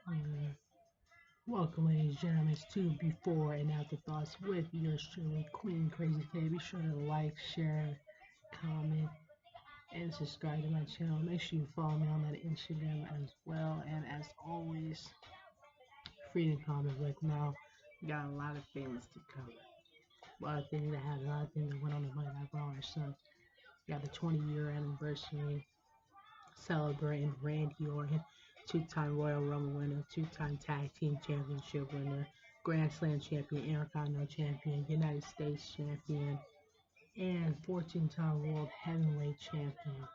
Uh, Welcome, ladies and gentlemen, to Before and After Thoughts with yours truly, Queen Crazy K. Be sure to like, share, comment, and subscribe to my channel. Make sure you follow me on that Instagram as well. And as always, freedom comment right now. We got a lot of things to cover. A lot of things that happened, a lot of things that went on in my life while our son. We got the 20-year anniversary celebrating Randy Orton, two-time Royal Rumble winner, two-time Tag Team Championship winner, Grand Slam champion, Intercontinental champion, United States champion, and 14-time World Heavyweight champion.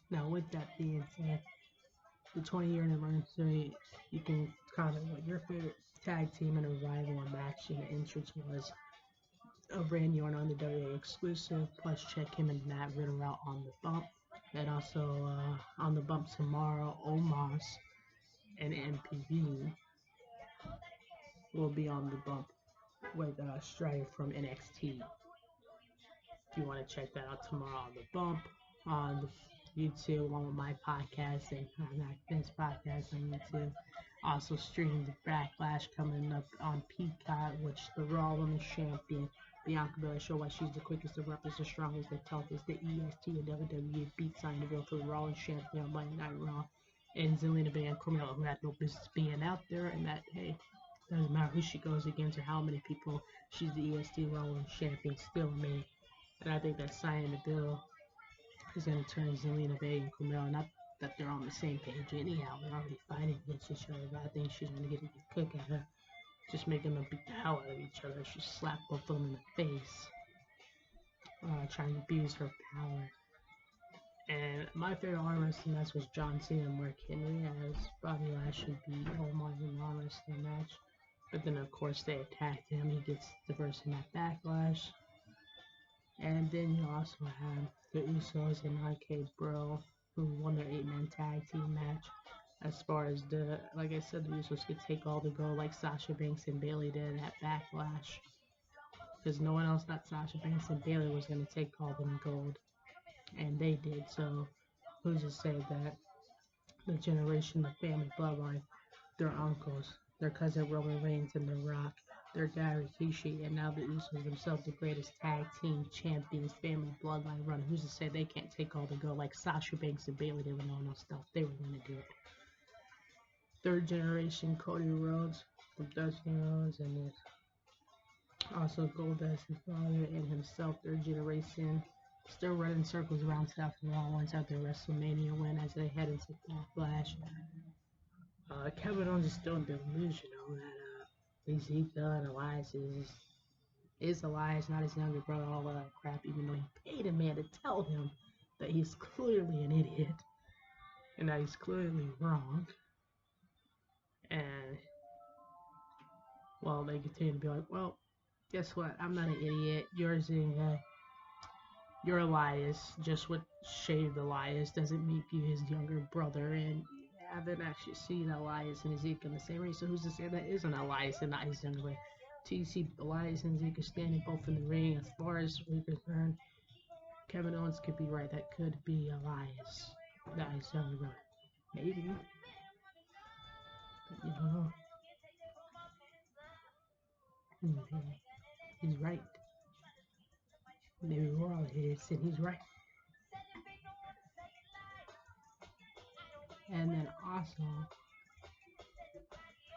Now, with that being said, the 20-year anniversary, you can comment what your favorite tag team and revival and match and entrance was of Randy Orton on the WWE exclusive. Plus, check him and Matt Riddle out on the bump. And also on the bump tomorrow, Omos and MPV will be on the bump with Strider from NXT. If you want to check that out tomorrow on the bump on YouTube, along with my podcast and Mac podcast on YouTube. Also streaming the Backlash coming up on Peacock, which the Raw Women's Champion Bianca Belair show why she's the quickest, the roughest, the strongest, the toughest, the EST and WWE beat Sonya Deville for the Raw Champion on Monday Night Raw, and Zelina Vega and Carmella, who had no business being out there, and that hey, doesn't matter who she goes against or how many people, she's the EST Raw Women's Champion still me. And I think that signing the bill is going to turn Zelina Vega and Carmella, not that they're on the same page anyhow, they're already fighting against each other, but I think she's going to get a good cook at her, just making them beat the hell out of each other. She slapped both of them in the face, trying to abuse her power. And my favorite arm wrestling match was John Cena and Mark Henry, as Bobby Lashley beat Omos in an arm wrestling match. But then, of course, they attacked him. He gets the first in that backlash. And then you also have the Usos and RK Bro, who won their 8-man tag team match. As far as like I said, the Usos could take all the gold like Sasha Banks and Bayley did at Backlash. Because no one else, not Sasha Banks and Bayley, was going to take all them gold. And they did. So who's to say that the generation, the family bloodline, their uncles, their cousin Roman Reigns and The Rock, their dad Rikishi, and now the Usos themselves, the greatest tag team champions, family bloodline run. Who's to say they can't take all the gold like Sasha Banks and Bayley did when no one else thought they were going to do it? Third generation Cody Rhodes from Dusty Rhodes, and also Goldust's father and himself, third generation, still running circles around Seth Rollins at their WrestleMania win as they head into Backlash. Kevin Owens is still delusional that Ezekiel and Elias is Elias, not his younger brother, all that crap, even though he paid a man to tell him that he's clearly an idiot and that he's clearly wrong. And, well, they continue to be like, well, guess what? I'm not an idiot. You're Elias. Just what shaved Elias doesn't make you his younger brother. And I haven't actually seen Elias and Ezekiel in the same ring. So who's to say that isn't Elias and not his younger brother? Till you see Elias and Ezekiel standing both in the ring, as far as we're concerned, Kevin Owens could be right. That could be Elias, not his younger brother. Maybe. But you don't know. Maybe he's right. Maybe we're all idiots and he's right. And then also,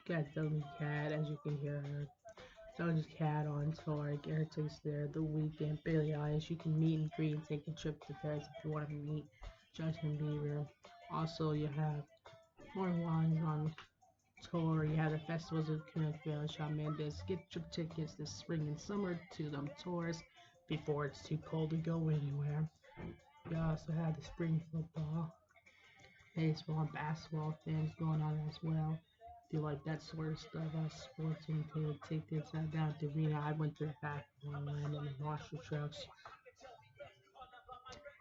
got Doja Cat, as you can hear her. Doja Cat on tour. Garrett takes there the weekend. Billie Eilish, you can meet and greet and take a trip to Paris if you want to meet Justin Bieber. Also, you have more ones on tour. You have the festivals of Camille Shawn Mendes. Get your tickets this spring and summer to them tours before it's too cold to go anywhere. You also have the spring football, baseball, and basketball things going on as well. If you like that sort of stuff, sports and paid tickets down at the arena. I went to the back and the monster trucks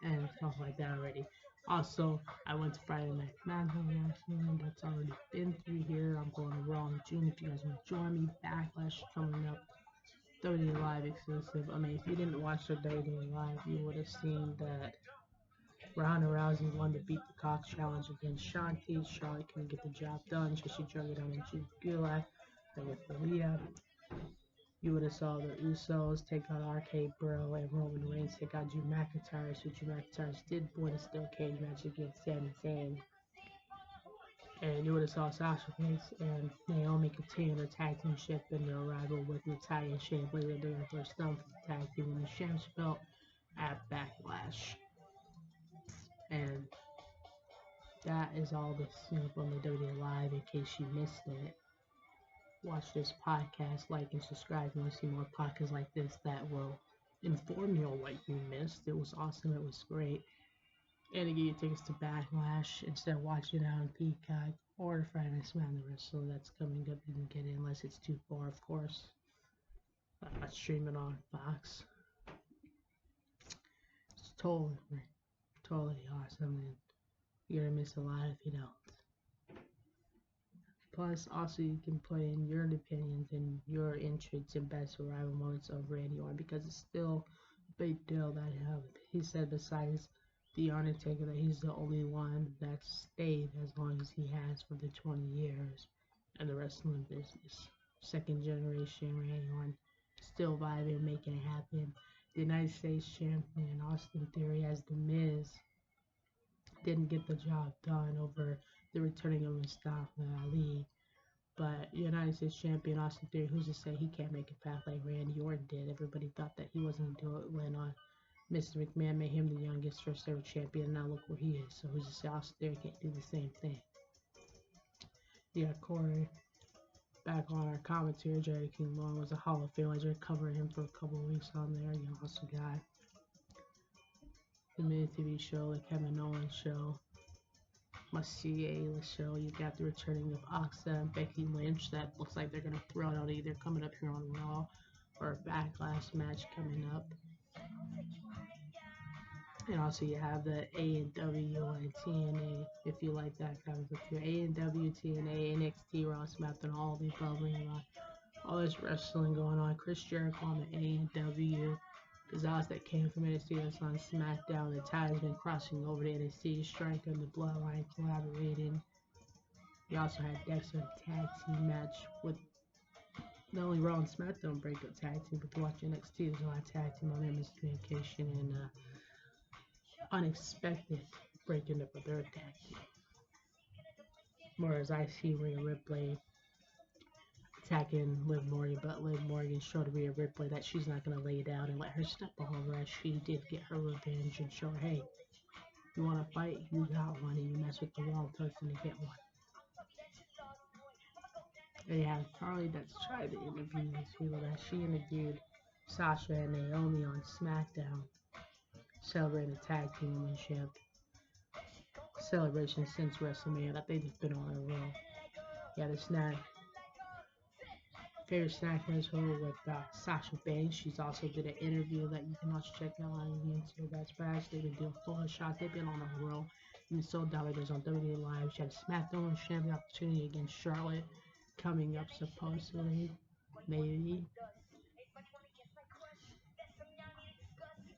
and stuff like that already. Also, I went to Friday Night Manhunt last night. That's already been through here. I'm going to Raw in June. If you guys want to join me, Backlash coming up. WWE Live exclusive. I mean, if you didn't watch the WWE Live, you would have seen that Ronda Rousey won the Beat the Cox challenge against Shanti. Charlotte couldn't get the job done, so she drug it on into Gula. And with Elias, you would have saw the Usos take on RK Bro and Roman Reigns take on Drew McIntyre. So Drew McIntyre did win a steel cage match against Sami Zayn. And you would have saw Sasha Banks and Naomi continue their tag team ship in their rival with Natalya and Shayna Baszler doing their first done for the tag team women's championship belt at Backlash. And that is all the snoop on the WWE Live in case you missed it. Watch this podcast, like and subscribe if you want to see more podcasts like this that will inform you on what you missed. It was awesome. It was great. And to get your tickets to Backlash instead of watching it on Peacock or Friday Night SmackDown. So that's coming up. You can get it unless it's too far, of course. Streaming on Fox. It's totally awesome. And you're gonna miss a lot if you don't. Plus, also you can put in your opinions and your interests and best survival moments over anyone because it's still a big deal that he said besides The Undertaker that he's the only one that stayed as long as he has for the 20 years in the wrestling business. Second generation or anyone still vibing, making it happen. The United States champion Austin Theory as The Miz didn't get the job done over the returning of Mustafa Ali. But United States champion Austin Theory, who's to say he can't make a path like Randy Orton did? Everybody thought that he wasn't going to do it when Mr. McMahon made him the youngest first ever champion, and now look where he is. So who's to say Austin Theory can't do the same thing? You got Corey back on our commentary. Jerry King Long was a Hall of Fame legend, covering him for a couple of weeks on there. You also got the mini TV show, the Kevin Owens show. Must see A-list show. You got the returning of Asuka and Becky Lynch. That looks like they're gonna throw it out either coming up here on Raw or a Backlash match coming up. And also you have the A&W and TNA if you like that kind of stuff. A&W, TNA, NXT, Raw, SmackDown, all the above. All this wrestling going on. Chris Jericho on the A&W. Gonzalez that came from NXT that's on SmackDown. The tie has been crossing over to NXT. Striker and the Bloodline collaborating. We also had Dexter tag team match with not only Raw and SmackDown breakup tag team, but to watch NXT, there's a lot of tag team on there, miscommunication and unexpected breaking up of their tag team. Whereas I see Rhea Ripley attacking Liv Morgan, but Liv Morgan showed Rhea Ripley that she's not going to lay down and let her step all over as she did get her revenge and show her, hey, you want to fight, you got one, and you mess with the wrong person to get one. They have Carly that's tried to interview these people that she interviewed Sasha and Naomi on SmackDown, celebrating the tag team womanship celebration since WrestleMania that they've been on a roll. Yeah, the snack. Favorite snack is her with Sasha Banks. She's also did an interview that you can also check out on YouTube. That's fast. They've been doing full shots. They've been on a roll. And so dominators on WWE Live. She had a SmackDown champion opportunity against Charlotte coming up supposedly, maybe.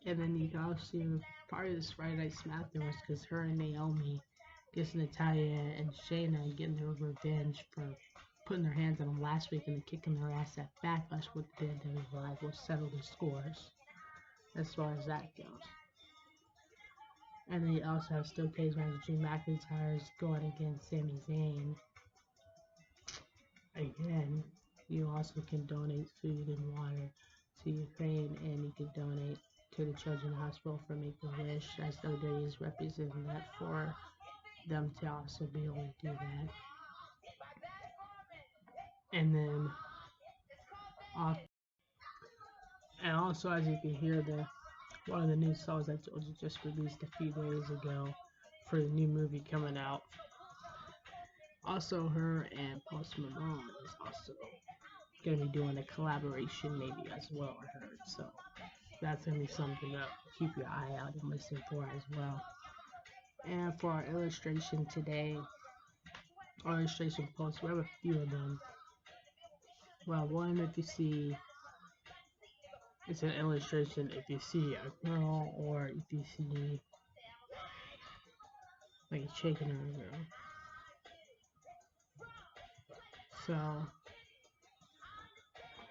And then you can also see part of this Friday Night SmackDown was because her and Naomi gets Natalya and Shayna getting their revenge for putting their hands on them last week and then kicking their ass at Backlash with the WWE Live will settle the scores as far as that goes. And then you also have steel cage match with Drew McIntyre's going against Sami Zayn. Again, you also can donate food and water to Ukraine, and you can donate to the Children's Hospital for Make-A-Wish, as WWE is representing that for them to also be able to do that. And then, and also as you can hear, one of the new songs I told you just released a few days ago for the new movie coming out. Also, her and Post Malone is also going to be doing a collaboration maybe as well, I heard. So that's going to be something to keep your eye out and listen for as well. And for our illustration today, our illustration posts, we have a few of them. Well, one, if you see, it's an illustration if you see a girl or if you see like a chicken in the room. So,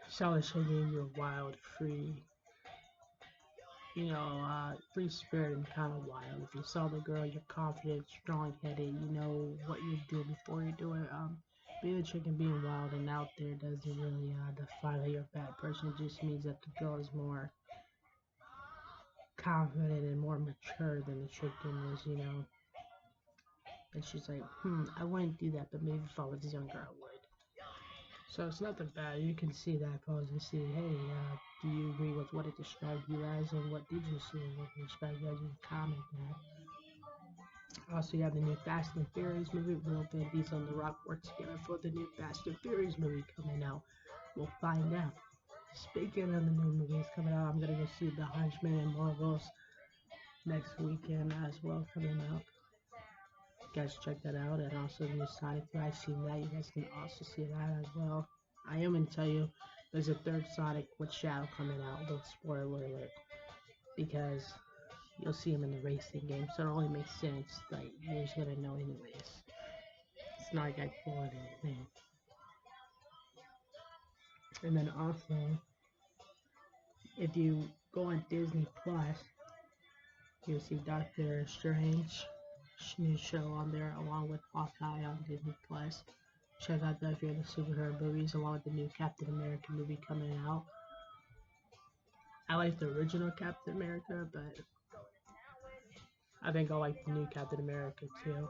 Charlotte should give you a wild, free, free spirit and kind of wild. If you saw the girl, you're confident, strong-headed, you know what you do before you do it. Being a chicken, being wild and out there doesn't really define that you're a bad person. It just means that the girl is more confident and more mature than the chicken is, And she's like, I wouldn't do that, but maybe if I was younger, I would. So it's nothing bad. You can see that pose and see, hey, do you agree with what it described you as, and what did you see and what it described you as? You can comment that. Also, you have the new Fast and Furious movie. Will Vin Diesel and The Rock work together for the new Fast and Furious movie coming out? We'll find out. Speaking of the new movies coming out, I'm gonna go see The Hunchman and Marvels next weekend as well coming out. You guys check that out, and also the new Sonic. If you guys seen that, you guys can also see that as well. I am gonna tell you, there's a third Sonic with Shadow coming out. Don't spoiler alert, because you'll see him in the racing game, so it only makes sense. Like you're just gonna know anyways. It's not like I spoiled anything. And then also, if you go on Disney Plus, you'll see Doctor Strange new show on there along with Hawkeye on Disney Plus. Check out that if you're into superhero movies, along with the new Captain America movie coming out. I like the original Captain America, but I think I like the new Captain America too.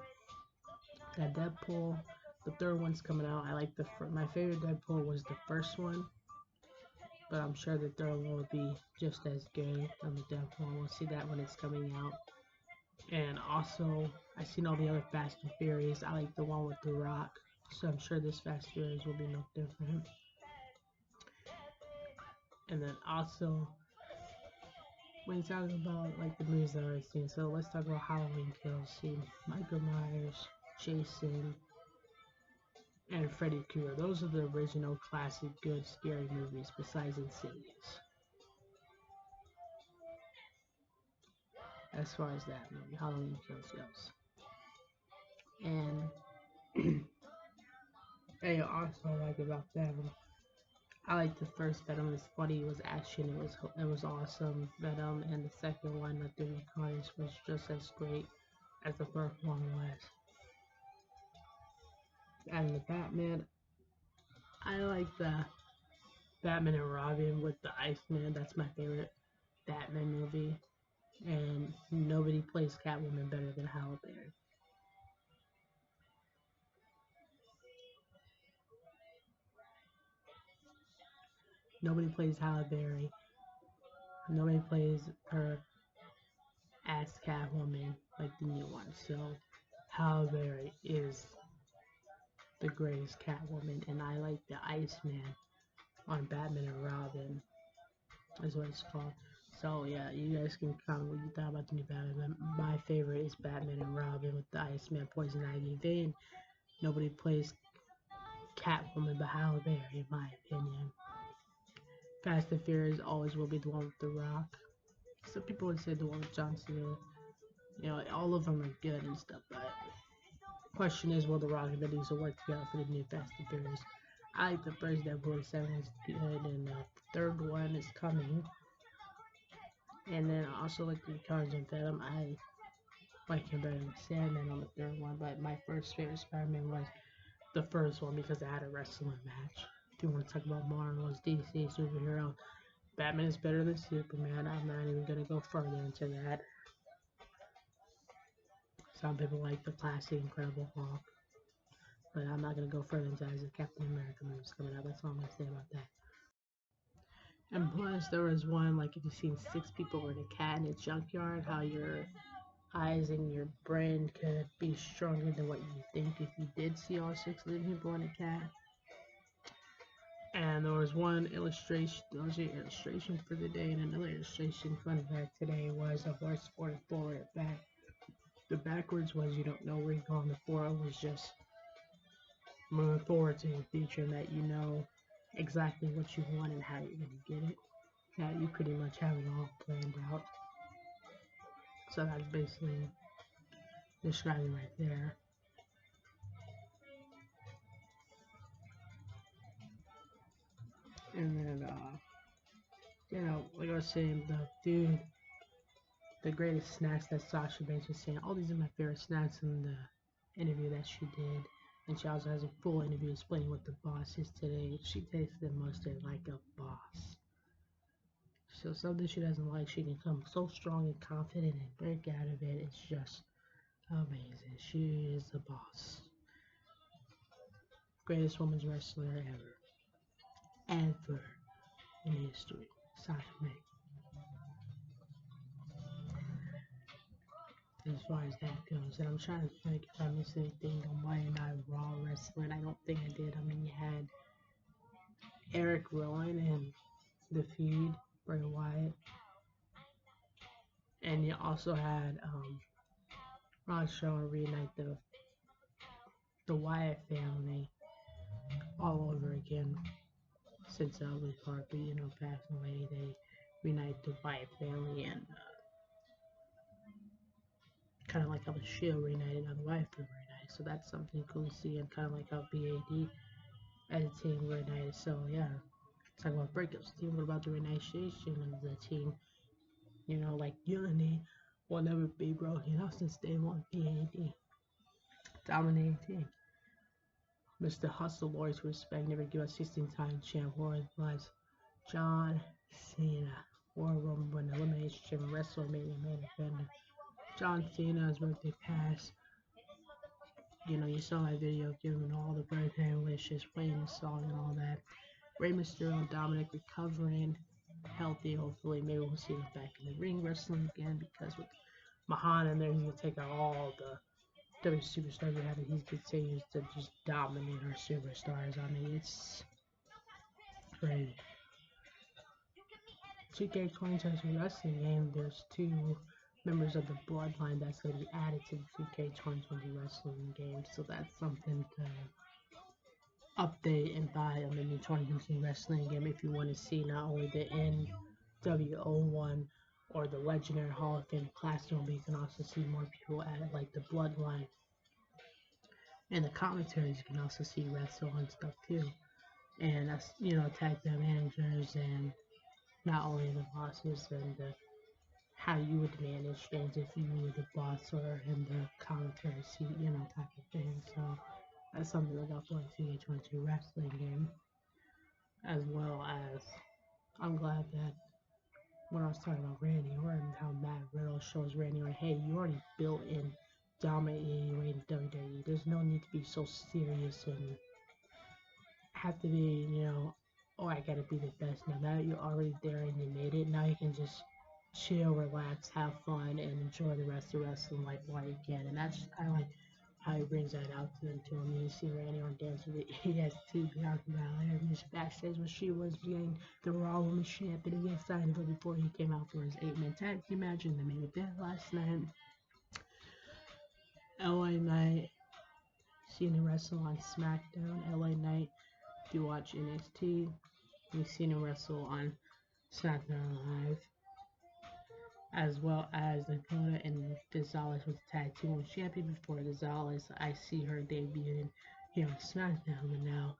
That Deadpool, the third one's coming out. I like my favorite Deadpool was the first one, but I'm sure the third one will be just as good on the Deadpool. We'll see that when it's coming out. And also, I've seen all the other Fast and Furious. I like the one with The Rock, so I'm sure this Fast and Furious will be no different. And then also, when you talk about like the movies that I've seen, so let's talk about Halloween Kills. See, Michael Myers, Jason, and Freddy Krueger. Those are the original classic good scary movies besides Insidious. As far as that movie, Halloween Kills goes. And I also like about them, I like the first Venom. It was funny, it was action, it was awesome. Venom, and the second one, The Reincarnation, was just as great as the first one was. And the Batman, I like the Batman and Robin with the Iceman. That's my favorite Batman movie. And nobody plays Catwoman better than Halle Berry. Nobody plays Halle Berry. Nobody plays her as Catwoman like the new one. So Halle Berry is the greatest Catwoman, and I like the Iceman on Batman and Robin, is what it's called. So yeah, you guys can comment what you thought about the new Batman. My favorite is Batman and Robin with the Iceman, Poison Ivy, Vane. Nobody plays Catwoman but Halle Berry, in my opinion. Fast and Furious always will be the one with The Rock. Some people would say the one with John Cena. All of them are good and stuff, but the question is, will The Rock and Vin Diesel work together for the new Fast and Furious? I like the first Deadpool, 7 is good, and the third one is coming. And then I also like the Cars and Venom. I like him better than Sandman on the third one, but my first favorite Spider-Man was the first one because I had a wrestling match. If you want to talk about Marvel's DC superhero, Batman is better than Superman. I'm not even going to go further into that. Some people like the classic Incredible Hulk, but I'm not going to go further into that as the Captain America movie's coming out. That's all I'm going to say about that. And plus, there was one, like, if you've seen 6 people with a cat in a junkyard, how your eyes and your brain could be stronger than what you think if you did see all 6 living people in a cat. And there was one illustration, there was an illustration for the day, and another illustration fun fact today was a horse forward forward back. The backwards was you don't know where you're going, the forward was just moving forward to the future, and that you know exactly what you want and how you're going to get it. That you pretty much have it all planned out. So that's basically describing right there. And then, like I was saying, the greatest snacks that Sasha Banks was saying, all these are my favorite snacks in the interview that she did. And she also has a full interview explaining what the boss is today. She tastes the mustard like a boss. So something she doesn't like, she can come so strong and confident and break out of it. It's just amazing. She is the boss. Greatest women's wrestler ever. Ever in history. Sasha Banks. As far as that goes, and I'm trying to think if I missed anything on Monday Night Raw wrestling. I don't think I did. I mean, you had Eric Rowan and the feud, Bray Wyatt, and you also had Ron Shaw reunite the Wyatt family all over again since Elvis Parker, passed away. They reunite the Wyatt family and kind of like how the Shield reunited, how the Wyatt family reunited. So that's something cool to see, and kind of like how BAD as a team reunited. So yeah, talking about breakups team, what about the reunification of the team? Like unity will never be broken since day one. BAD dominating team. Mr. Hustle, Lord's respect, never give us 16-time champ, Warren was John Cena, Royal Rumble winner, Elimination Chamber, WrestleMania main eventer. John Cena's birthday pass. You saw my video giving all the birthday wishes, playing the song and all that. Rey Mysterio and Dominic recovering healthy, hopefully. Maybe we'll see them back in the ring wrestling again, because with Mahan in there, he's going to take out all the WWE superstars we have, and he continues to just dominate our superstars. I mean, it's crazy. 2K20 wrestling game, there's two members of the bloodline that's going to be added to the 2K20 wrestling game, so that's something to update and buy on the new 2020 wrestling game if you want to see not only the NWO1 or the Legendary Hall of Fame Classic, but you can also see more people added, like the bloodline. And the commentaries, you can also see wrestle and stuff too. And that's, tag team managers and not only the bosses and how you would manage things if you were the boss or in the commentary seat, type of thing. So that's something to look out for in CH22 wrestling game. As well as, I'm glad that when I was talking about Randy Orton, how Matt Riddle shows Randy Orton, hey, you already built in dominating in WWE. There's no need to be so serious and have to be, oh, I gotta be the best. Now that you're already there and you made it, now you can just chill, relax, have fun, and enjoy the rest of wrestling like while you can. And that's kind of like how he brings that out to them too. I mean, you see Randy on dance with EST, Bianca Belair, Miss backstage when she was getting the Raw Women's Champion against Dynamo before he came out for his 8-man tag team match in the main event last night. LA Knight, seen him wrestle on SmackDown. LA Knight, if you watch NXT, you've seen him wrestle on SmackDown Live, as well as Dakota and Gonzalez was the tag team champion before Gonzalez. I see her debuting here on SmackDown, and now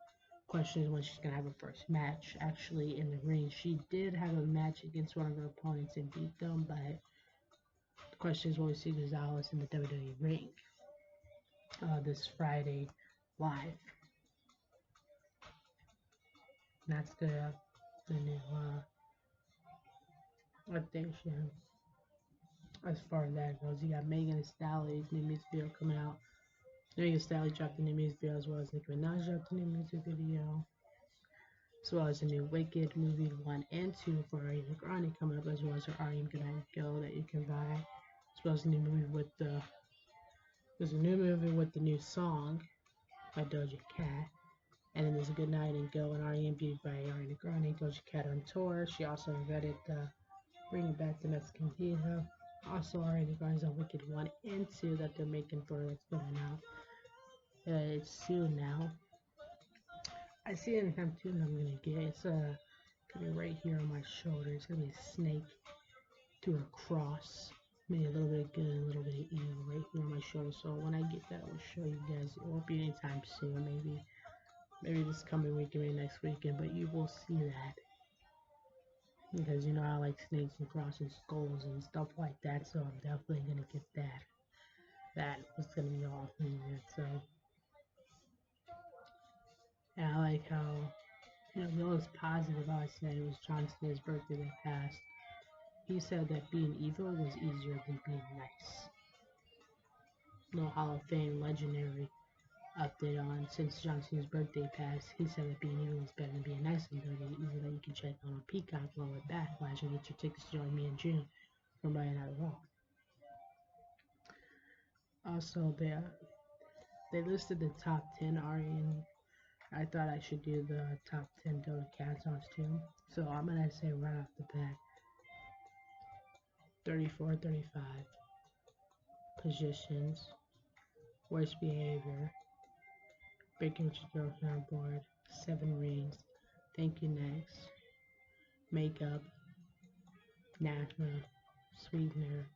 question is when she's gonna have her first match actually in the ring. She did have a match against one of her opponents and beat them, but the question is when we see Gonzalez in the WWE ring this Friday live. And that's the new updation. As far as that goes, you got Megan Thee Stallion's new music video coming out. Megan Thee Stallion dropped a new music video, as well as Nicki Minaj dropped a new music video, as well as a new Wicked movie 1 and 2 for Ariana Grande coming up, as well as her Ariana Grande Go that you can buy, as well as a new movie with there's a new movie with the new song by Doja Cat, and then there's a Good Night and Go and R.E.M.B. by Ariana Grande, Doja Cat on tour. She also invited bringing back the Mexican Diva. Also, Ariana Grande's on Wicked 1 and 2 that they're making for that's coming out. It's soon now. I see it in tattoo I'm gonna get. It's gonna be right here on my shoulder. It's gonna be a snake through a cross Maybe a little bit of good, a little bit of evil right here on my show. So when I get that, I will show you guys. It won't be anytime soon. Maybe this coming weekend, maybe next weekend. But you will see that because you know I like snakes and crossing skulls and stuff like that. So I'm definitely gonna get that. That was gonna be awesome. So and I like how it was positive. How I said it was John Cena's birthday that passed. He said that being evil was easier than being nice. No Hall of Fame legendary update on since John Cena's birthday passed. He said that being evil is better than being nice and dirty. Evil that you can check on Peacock along with Backlash and get your tickets to join me in June from Brian Out of Raw. Also, they listed the top 10 already, and I thought I should do the top 10 Doja Cat songs too. So I'm gonna say right off the bat, 34, 35 positions, worst behavior, breaking with your girlfriend on board, 7 rings, thank you next, makeup, natural, sweetener,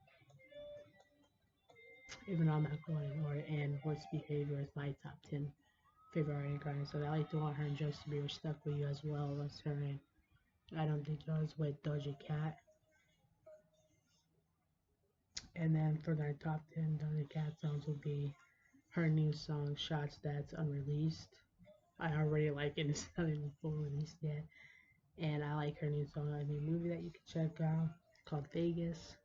even though I'm not going in order, and worst behavior is my top 10 favorite Ariana Grande. So I like to want her and Justin Bieber stuck with you as well as her and I don't think those with Doja Cat. And then for my top 10 Doja Cat songs will be her new song Shots that's unreleased. I already like it, it's not even full release yet. And I like her new song, a new movie that you can check out called Vegas.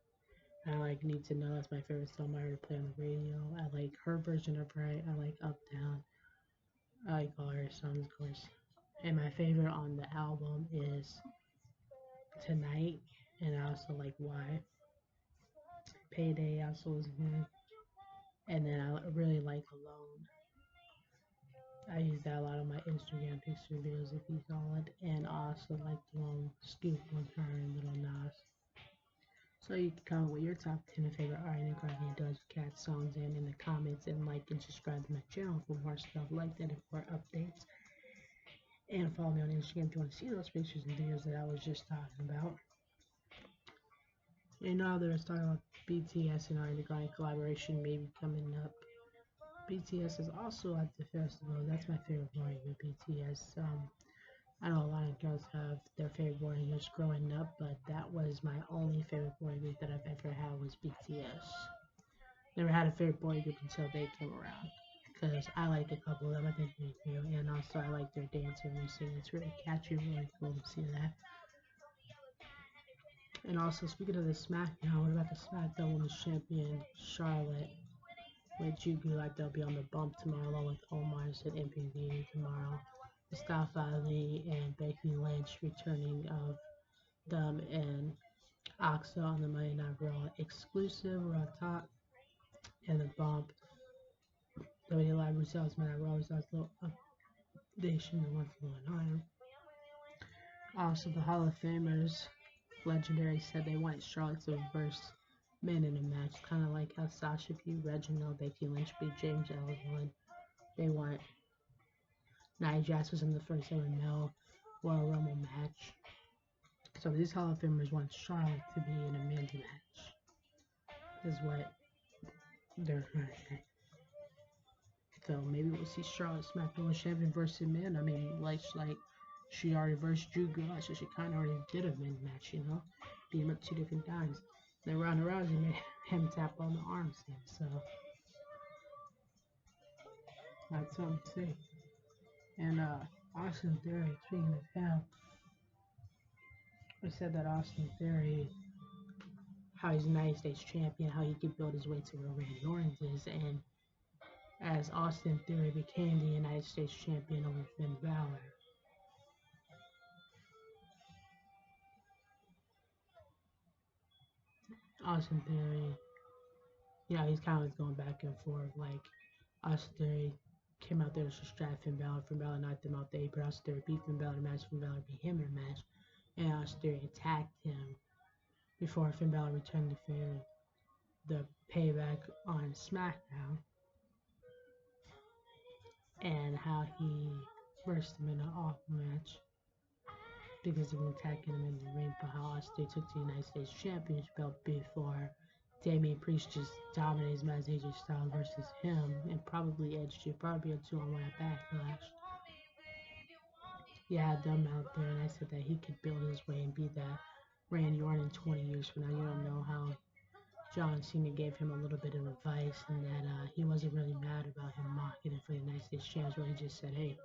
I like Need to Know, that's my favorite song I heard play on the radio. I like her version of Right, I like Up Down. I like all her songs, of course. And my favorite on the album is Tonight, and I also like Why. Payday also is good. And then I really like Alone. I use that a lot on my Instagram picture videos if you saw it. And I also like the long scoop on her and Little Nas. So you can comment what your top 10 favorite Ariana Grande Doja Cat songs in the comments, and like and subscribe to my channel for more stuff like that and for updates. And follow me on Instagram if you want to see those pictures and videos that I was just talking about. You know, they was talking about BTS and Ariana Grande collaboration maybe coming up. BTS is also at the festival. That's my favorite boy with BTS. I know a lot of girls have their favorite boy groups growing up, but that was my only favorite boy group that I've ever had was BTS. Never had a favorite boy group until they came around. Because I like a couple of them, I think they do, and also I like their dance and their singing. It's really catchy, really cool to see that. And also, speaking of the SmackDown, what about the SmackDown Women's Champion Charlotte with Jugu? Like they'll be on the bump tomorrow, along with Omos at MPV tomorrow. Mustafa Ali and Becky Lynch returning of them and Oxa on the Monday Night Raw exclusive Raw top and the bump. WWE Live results, Monday Night Raw results, little updation and what's going on. Also, the Hall of Famers Legendary said they want Charlotte to reverse men in a match, kind of like how Sasha beat Reginald, Becky Lynch beat James Ellsworth. They want Nia Jax was in the first ever male Royal Rumble match. So these Hall of Famers want Charlotte to be in a men's match, is what they're trying to say. So maybe we'll see Charlotte SmackDown Champion versus men. I mean, like she already versed Drew Gulak, so she kind of already did a men's match, you know, beat him up 2 different times. Then Ronda Rousey made him tap on the arms thing, so that's something to see. And Austin Theory, speaking of him, I said that Austin Theory, how he's a United States champion, how he could build his way to where Randy Orton is, and as Austin Theory became the United States champion over Finn Balor. Austin Theory, he's kind of going back and forth. Like, Austin Theory came out there to strap Finn Balor knocked him out the apron. Austin Theory beat Finn Balor in a match. Finn Balor beat him in a match. And Austin Theory attacked him before Finn Balor returned the payback on SmackDown. And how he versed him in an awful match because of attacking him in the ring, but how Austin took the United States Championship belt before Damian Priest just dominates Matt AJ Styles versus him, and probably edged you, probably a 2-on-1 backlash. Yeah, I dumb out there, and I said that he could build his way and be that Randy Orton in 20 years from now. You don't know how John Cena gave him a little bit of advice, and that he wasn't really mad about him mocking it for the United States Champs, where he just said, hey,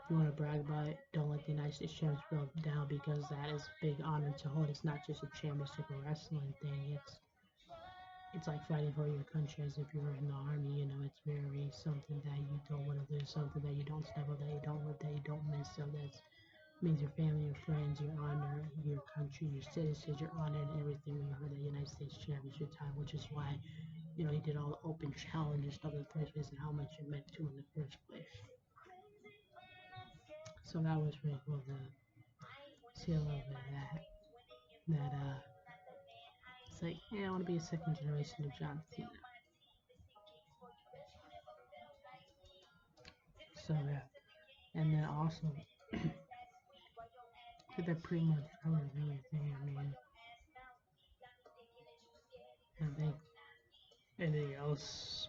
if you want to brag about it, don't let the United States Champs go down, because that is a big honor to hold. It's not just a championship or wrestling thing. It's like fighting for your country as if you were in the army. You know, it's very something that you don't want to lose, something that you don't step up, that you don't live, that you don't miss. So that means your family, your friends, your honor, your country, your citizens, your honor, and everything when you heard the United States Championship time, which is why, you know, he did all the open challenge stuff in the first place and how much it meant to him in the first place. So that was really cool to see a little bit of that. It's like, yeah, I want to be a second generation of John Cena. So yeah, and then also did that pretty much cover everything. I mean, I think anything else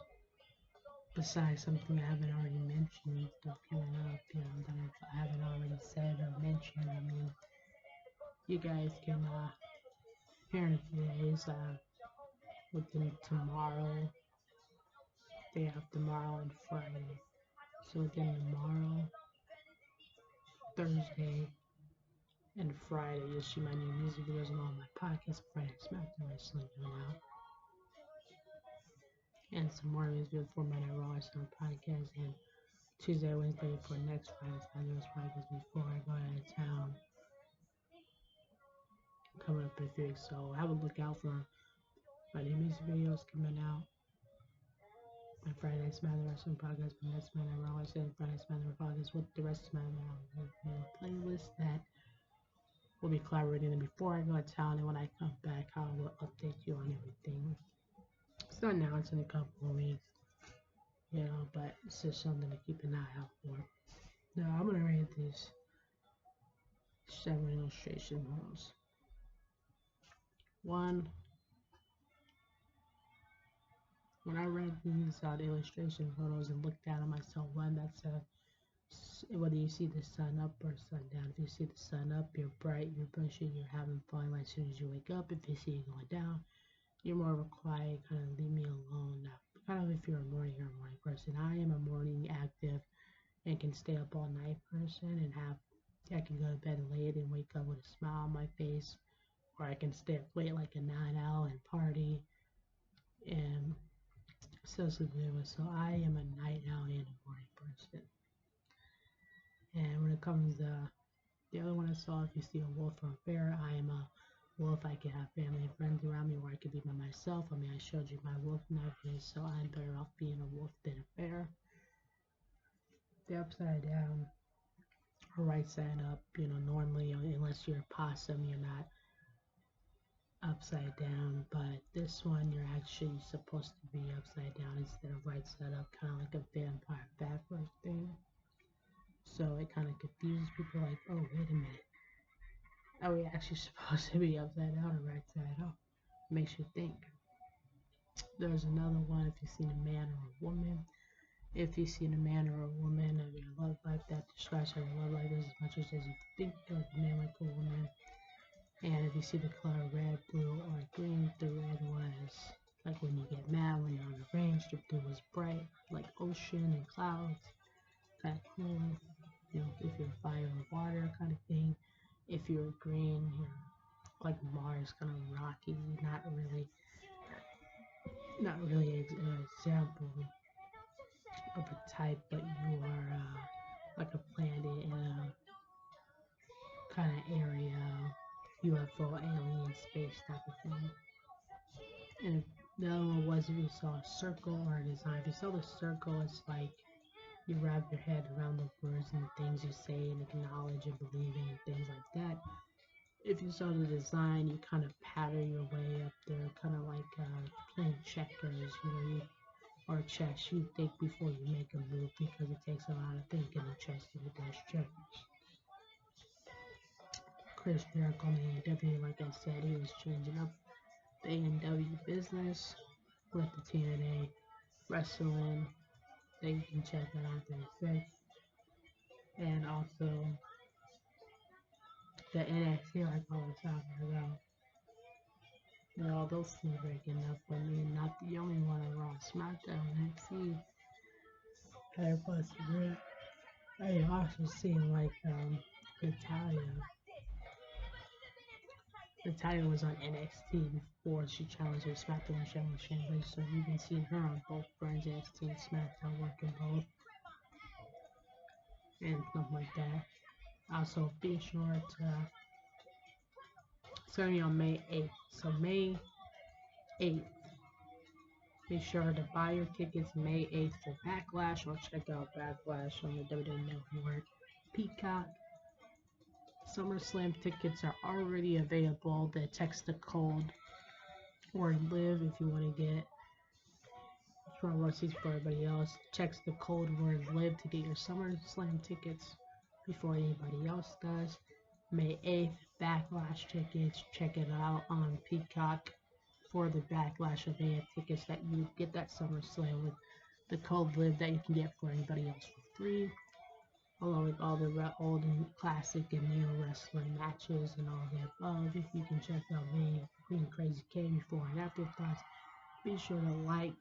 besides something I haven't already mentioned, stuff coming up, you know, that I haven't already said or mentioned. I mean, you guys can hear in a few days, within tomorrow, day after tomorrow, and Friday. So within tomorrow, Thursday, and Friday, you'll see my new music videos on all my podcasts. Friday, SmackDown Wrestling coming out. And some more videos for my Raw Wrestling podcast. And Tuesday, Wednesday for next Friday, SmackDown podcast before I go out of town. Coming up in a few weeks. So have a look out for my new music videos coming out. My Friday Night SmackDown Wrestling podcast, my next SmackDown Raw Wrestling, Friday SmackDown podcast with the rest of my playlist that we'll be collaborating. And before I go to town and when I come back, I will update you on everything. So now it's in a couple of weeks, you know, but it's just something to keep an eye out for. Now I'm gonna rate these 7 illustration models. One, when I read these illustration photos and looked at them, I saw one that said, whether you see the sun up or sun down. If you see the sun up, you're bright, you're bushy, you're having fun as soon as you wake up. If you see it going down, you're more of a quiet, kind of leave me alone. Now, kind of if you're a morning person. I am a morning active and can stay up all night person, and I can go to bed late and wake up with a smile on my face, or I can stay up late like a night owl and party and so I am a night owl and a morning person. And when it comes to the other one I saw, if you see a wolf or a bear, I am a wolf. I can have family and friends around me, or I could be by myself. I mean, I showed you my wolf nowadays, so I'm better off being a wolf than a bear. The upside down or right side up, you know, normally, unless you're a possum, you're not upside down, but this one you're actually supposed to be upside down instead of right side up, kind of like a vampire backward thing. So it kind of confuses people, like, oh, wait a minute, are we actually supposed to be upside down or right side up? Makes you think. There's another one, if you've seen a man or a woman. If you've seen a man or a woman of your love life, that describes how your love life is as much as you think of a man like a woman. And if you see the color red, blue, or green, the red was like when you get mad, when you're on the range. The blue was bright, like ocean and clouds, kind of cool. You know, if you're fire or water kind of thing. If you're green, you're like Mars, kind of rocky, not really an example of a type, but you are like a planet in a kind of area, UFO, alien, space type of thing. And the other one was if you saw a circle or a design. If you saw the circle, it's like you wrap your head around the words and the things you say and acknowledge and believe in and things like that. If you saw the design, you kind of pattern your way up there, kind of like playing checkers, you know, or chess. You think before you make a move because it takes a lot of thinking and chess to get those checkers. Chris Jericho, man, definitely, like I said, he was changing up the A&W business with the TNA wrestling that you can check out on 36, and also the NXT like I was talking about. And all those things breaking up for me, not the only one on Raw SmackDown NXT. There was great. I also seen like Natalia. Natalia was on NXT before she challenged her SmackDown Championship, so you can see her on both brands, NXT and SmackDown, working both and stuff like that. Also, be sure to starting on May 8th. So May 8th, be sure to buy your tickets May 8th for Backlash, or check out Backlash on the WWE Network. Peacock. SummerSlam tickets are already available. They text the code or live if you want to get front row seats for everybody else. Text the code word live to get your SummerSlam tickets before anybody else does. May 8th, Backlash tickets. Check it out on Peacock for the Backlash event tickets that you get that SummerSlam with the code live that you can get for anybody else for free, along with all the old and classic and new wrestling matches and all the above. If you can check out me, Queen Krazy K, before and after thoughts, be sure to like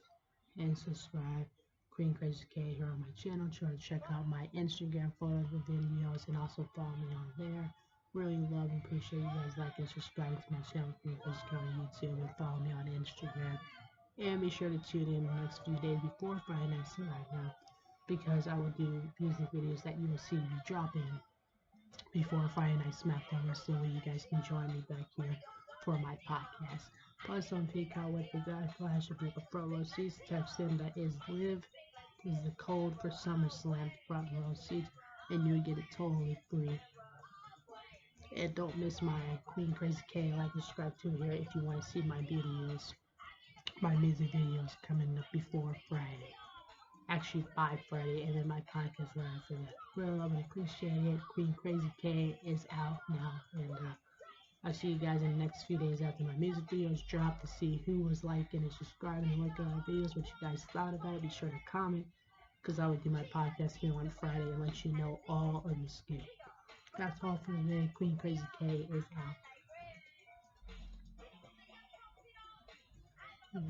and subscribe. Queen Krazy K here on my channel. Try to check out my Instagram photos and videos, and also follow me on there. Really love and appreciate you guys liking and subscribing to my channel, Queen Krazy K on YouTube, and follow me on Instagram. And be sure to tune in the next few days before Friday Night SmackDown, because I will do music videos that you will see me dropping before Friday Night SmackDown, so you guys can join me back here for my podcast. Plus on Peacock with the Backlash, if you have a front row seats, text in that is live is the code for SummerSlam front row seats, and you'll get it totally free. And don't miss my Queen Krazy K like and subscribe to here if you want to see my videos, my music videos coming up before Friday. Actually by Friday, and then my podcast right after that. Really love and appreciate it. Queen Krazy K is out now, and I'll see you guys in the next few days after my music videos drop to see who was liking and subscribing and liking my videos, what you guys thought about it. Be sure to comment, because I will do my podcast here on Friday and let you know all of the scoop. That's all for today. Queen Krazy K is out.